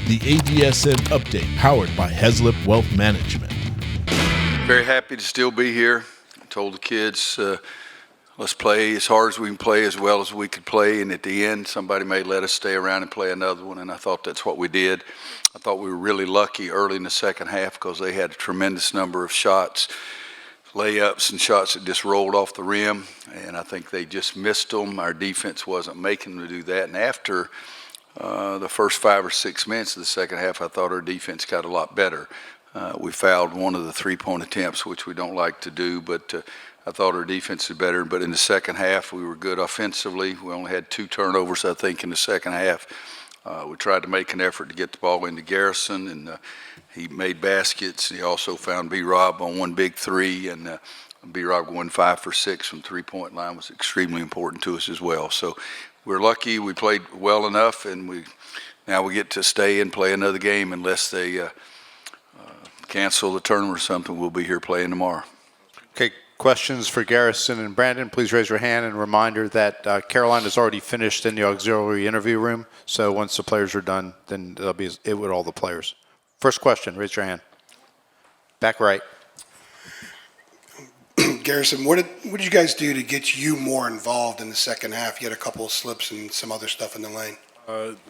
the ADSN update powered by Heslip Wealth Management. Very happy to still be here. I told the kids, let's play as hard as we can play, as well as we could play, and at the end, somebody may let us stay around and play another one, and I thought that's what we did. I thought we were really lucky early in the second half because they had a tremendous number of shots, layups and shots that just rolled off the rim, and I think they just missed them. Our defense wasn't making them do that, and after the first 5 or 6 minutes of the second half, I thought our defense got a lot better. We fouled one of the three-point attempts, which we don't like to do, but I thought our defense was better. But in the second half, we were good offensively. We only had 2 turnovers, I think, in the second half. We tried to make an effort to get the ball into Garrison, and he made baskets. He also found B-Rob on one big three, and B-Rob going 5 for 6 from three-point line was extremely important to us as well. So we're lucky we played well enough, and now we get to stay and play another game unless they cancel the tournament or something. We'll be here playing tomorrow. Okay, questions for Garrison and Brandon, please raise your hand. And a reminder that Caroline has already finished in the auxiliary interview room, so once the players are done, then it'll be it with all the players. First question, raise your hand. Back right. Garrison, what did you guys do to get you more involved in the second half? You had a couple of slips and some other stuff in the lane.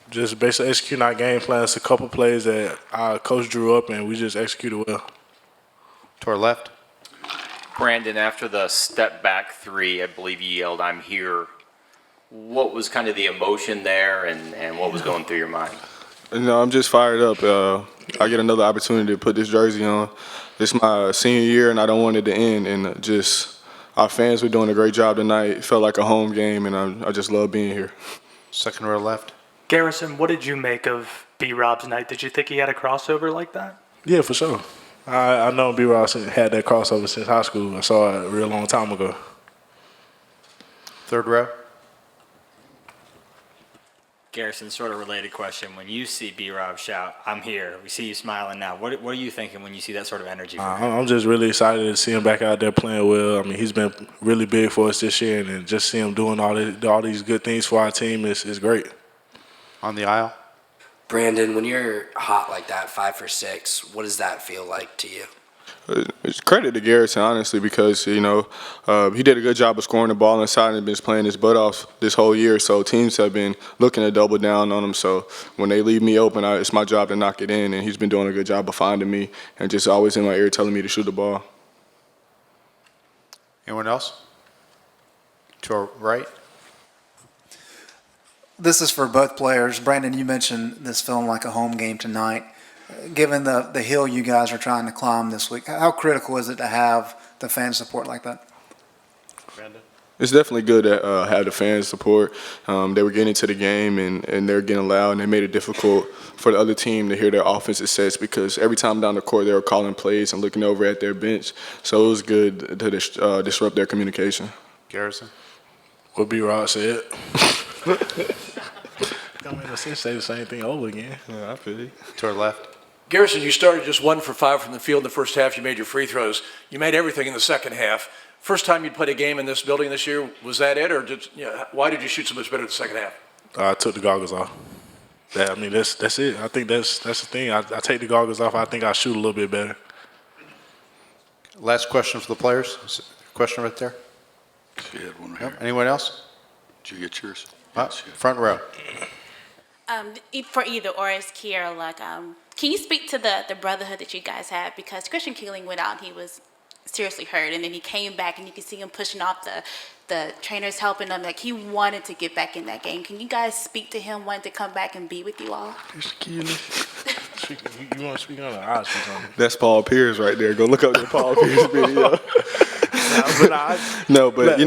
Just basically executing our game plan. It's a couple plays that our coach drew up, and we just executed well. To our left. Brandon, after the step back three, I believe you yelled, "I'm here." What was kind of the emotion there, and what was going through your mind? No, I'm just fired up. I get another opportunity to put this jersey on. It's my senior year, and I don't want it to end. And just our fans were doing a great job tonight. It felt like a home game, and I just love being here. Second row left. Garrison, what did you make of B-Rob's night? Did you think he had a crossover like that? Yeah, for sure. I know B-Rob had that crossover since high school. I saw it a real long time ago. Third row. Garrison, sort of related question. When you see B-Rob shout, "I'm here," we see you smiling now. What are you thinking when you see that sort of energy from him? I'm just really excited to see him back out there playing well. I mean, he's been really big for us this year, and just see him doing all these good things for our team is great. On the aisle. Brandon, when you're hot like that, 5 for 6, what does that feel like to you? It's credit to Garrison, honestly, because, he did a good job of scoring the ball inside and been playing his butt off this whole year. So teams have been looking to double down on him. So when they leave me open, it's my job to knock it in. And he's been doing a good job of finding me and just always in my ear telling me to shoot the ball. Anyone else? To our right. This is for both players. Brandon, you mentioned this feeling like a home game tonight. Given the hill you guys are trying to climb this week, how critical is it to have the fan support like that? Brandon? It's definitely good to have the fans support. They were getting into the game, and they're getting loud, and they made it difficult for the other team to hear their offensive sets because every time down the court they were calling plays and looking over at their bench. So it was good to disrupt their communication. Garrison? What B-Rob said. I mean, let's say the same thing over again. Yeah, I feel you. To our left. Garrison, you started just 1 for 5 from the field in the first half. You made your free throws. You made everything in the second half. First time you'd played a game in this building this year, was that it? Or why did you shoot so much better in the second half? I took the goggles off. That's it. I think that's the thing. I take the goggles off. I think I shoot a little bit better. Last question for the players. Question right there. She had one right here. Anyone else? Did you get yours? Front row. For either or as Kiera, can you speak to the brotherhood that you guys have? Because Christian Keeling went out, he was seriously hurt, and then he came back, and you could see him pushing off the trainers, helping him. Like, he wanted to get back in that game. Can you guys speak to him, wanting to come back and be with you all? You want to speak on it? I'll speak on it. That's Paul Pierce right there. Go look up that Paul Pierce video. No, but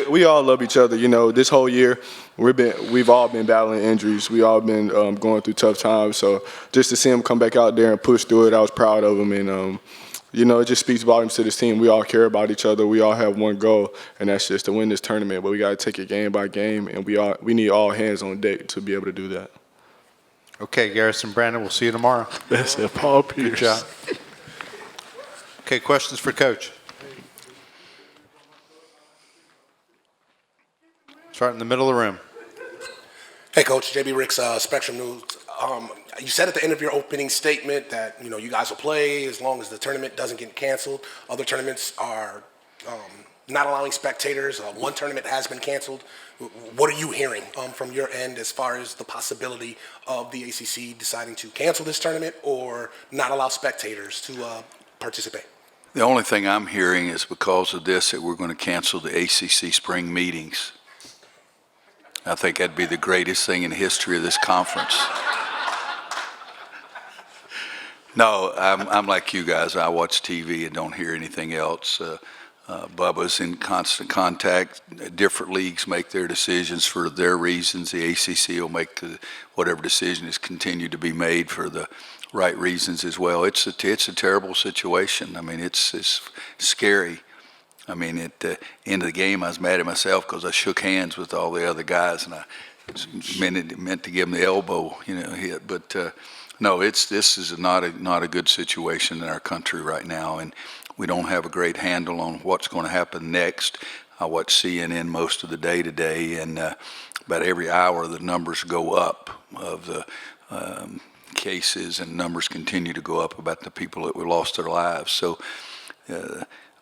we all love each other. This whole year we've all been battling injuries. We all been going through tough times. So just to see him come back out there and push through it, I was proud of him. And it just speaks volumes to this team. We all care about each other. We all have one goal, and that's just to win this tournament. But we got to take it game by game, and we need all hands on deck to be able to do that. Okay, Garrison, Brandon, we'll see you tomorrow. That's it, Paul Pierce. Good job. Okay, questions for Coach. Start in the middle of the room. Hey, Coach. JB Ricks, Spectrum News. You said at the end of your opening statement that, you guys will play as long as the tournament doesn't get canceled. Other tournaments are not allowing spectators. One tournament has been canceled. What are you hearing from your end as far as the possibility of the ACC deciding to cancel this tournament or not allow spectators to participate? The only thing I'm hearing is because of this that we're going to cancel the ACC spring meetings. I think that'd be the greatest thing in the history of this conference. No, I'm like you guys. I watch TV and don't hear anything else. Bubba's in constant contact. Different leagues make their decisions for their reasons. The ACC will make whatever decision is continued to be made for the right reasons as well. It's a terrible situation. I mean, it's scary. I mean, at the end of the game, I was mad at myself because I shook hands with all the other guys, and I meant to give them the elbow, hit. But no, this is not a good situation in our country right now, and we don't have a great handle on what's going to happen next. I watch CNN most of the day today, and about every hour the numbers go up of the cases, and numbers continue to go up about the people that lost their lives. So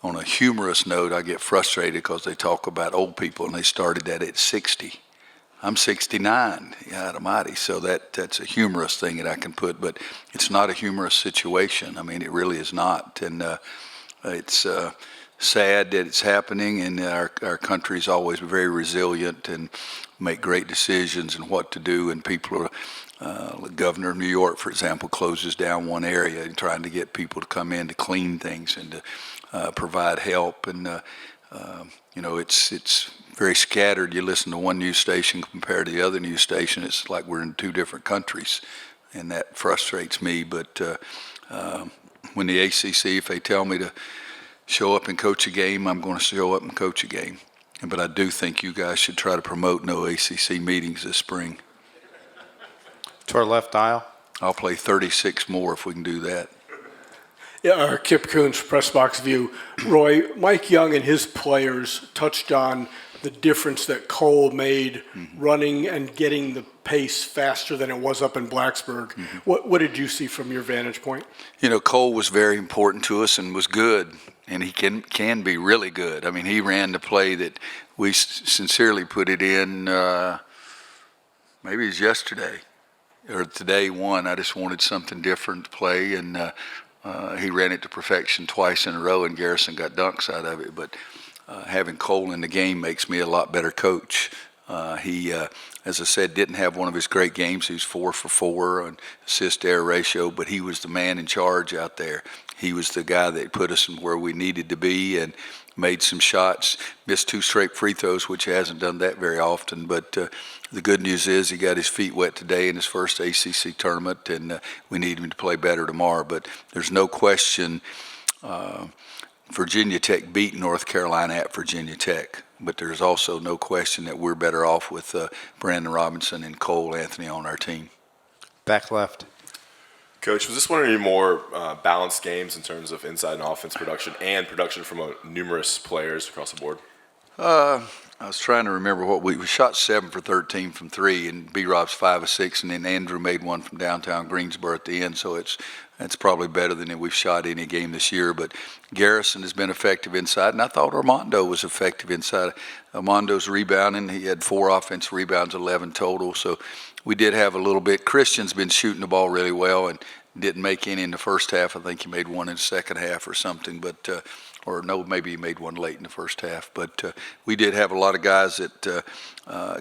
on a humorous note, I get frustrated because they talk about old people, and they started that at 60. I'm 69, God almighty, so that's a humorous thing that I can put, but it's not a humorous situation. I mean, it really is not, and it's sad that it's happening, and our country is always very resilient and make great decisions and what to do, and people are, the governor of New York, for example, closes down one area and trying to get people to come in to clean things and to provide help, and it's very scattered. You listen to one news station compared to the other news station, it's like we're in two different countries, and that frustrates me. But when the ACC, if they tell me to show up and coach a game, I'm going to show up and coach a game. But I do think you guys should try to promote no ACC meetings this spring. To our left aisle. I'll play 36 more if we can do that. Yeah, Kip Coons, Press Box View. Roy, Mike Young and his players touched on the difference that Cole made running and getting the pace faster than it was up in Blacksburg. What did you see from your vantage point? Cole was very important to us and was good, and he can be really good. I mean, he ran the play that we sincerely put it in, maybe it was yesterday or today one. I just wanted something different to play, and he ran it to perfection twice in a row, and Garrison got dunks out of it. But having Cole in the game makes me a lot better coach. He, as I said, didn't have one of his great games. He was 4 for 4 on assist-to-error ratio, but he was the man in charge out there. He was the guy that put us in where we needed to be and made some shots, missed 2 straight free throws, which he hasn't done that very often. But the good news is he got his feet wet today in his first ACC tournament, and we need him to play better tomorrow. But there's no question Virginia Tech beat North Carolina at Virginia Tech, but there's also no question that we're better off with Brandon Robinson and Cole Anthony on our team. Back left. Coach, was this one of your more balanced games in terms of inside and offense production and production from numerous players across the board? I was trying to remember what we shot 7 for 13 from 3, and B-Rob's 5 of 6, and then Andrew made one from downtown Greensboro at the end, so it's probably better than we've shot any game this year. But Garrison has been effective inside, and I thought Armando was effective inside. Armando's rebounding. He had 4 offensive rebounds, 11 total, so we did have a little bit. Christian's been shooting the ball really well and didn't make any in the first half. I think he made one in the second half or something, but or no, maybe he made one late in the first half. But we did have a lot of guys that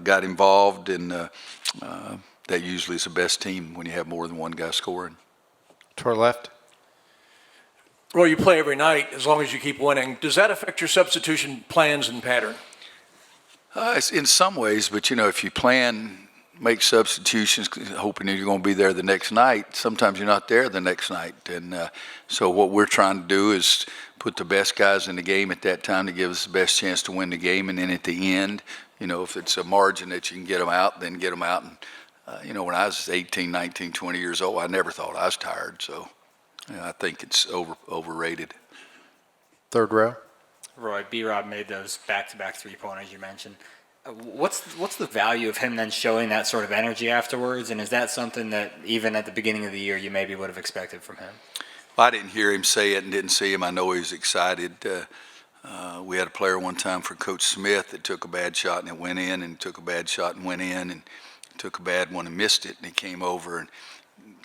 got involved, and that usually is the best team when you have more than one guy scoring. To our left. Roy, you play every night as long as you keep winning. Does that affect your substitution plans and pattern? It's in some ways, but if you make substitutions hoping that you're going to be there the next night, sometimes you're not there the next night. And so what we're trying to do is put the best guys in the game at that time to give us the best chance to win the game. And then at the end, if it's a margin that you can get them out, then get them out. And when I was 18, 19, 20 years old, I never thought I was tired. So I think it's overrated. Third row. Roy, B-Rob made those back-to-back three-pointers you mentioned. What's the value of him then showing that sort of energy afterwards? And is that something that even at the beginning of the year you maybe would have expected from him? Well, I didn't hear him say it and didn't see him. I know he was excited. We had a player one time for Coach Smith that took a bad shot and it went in, and took a bad shot and went in, and took a bad one and missed it. And he came over, and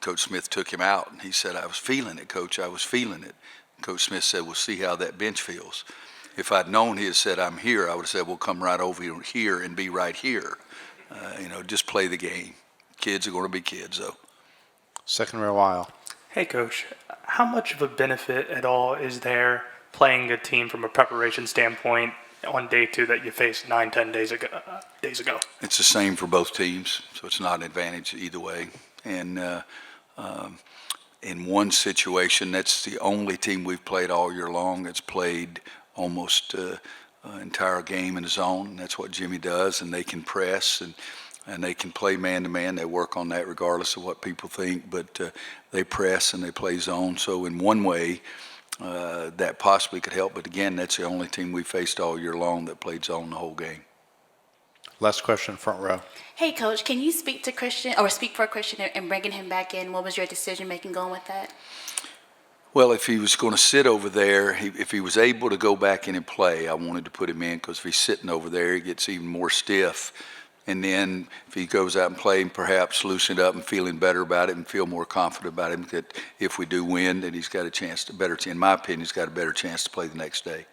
Coach Smith took him out, and he said, "I was feeling it, Coach. I was feeling it." Coach Smith said, "We'll see how that bench feels." If I'd known he had said, "I'm here," I would have said, "Well, come right over here and be right here." Just play the game. Kids are going to be kids, though. Second row aisle. Hey, Coach, how much of a benefit at all is there playing a team from a preparation standpoint on day 2 that you faced 9-10 days ago? It's the same for both teams, so it's not an advantage either way. And in one situation, that's the only team we've played all year long that's played almost entire game in the zone. And that's what Jimmy does, and they can press and they can play man-to-man. They work on that regardless of what people think, but they press and they play zone. So in one way, that possibly could help. But again, that's the only team we faced all year long that played zone the whole game. Last question, front row. Hey, Coach, can you speak to Christian, or speak for Christian and bringing him back in? What was your decision-making going with that? Well, if he was going to sit over there, if he was able to go back in and play, I wanted to put him in, because if he's sitting over there, he gets even more stiff. And then if he goes out and plays, perhaps loosen up and feeling better about it and feel more confident about him, that if we do win, then he's got a chance to in my opinion, he's got a better chance to play the next day.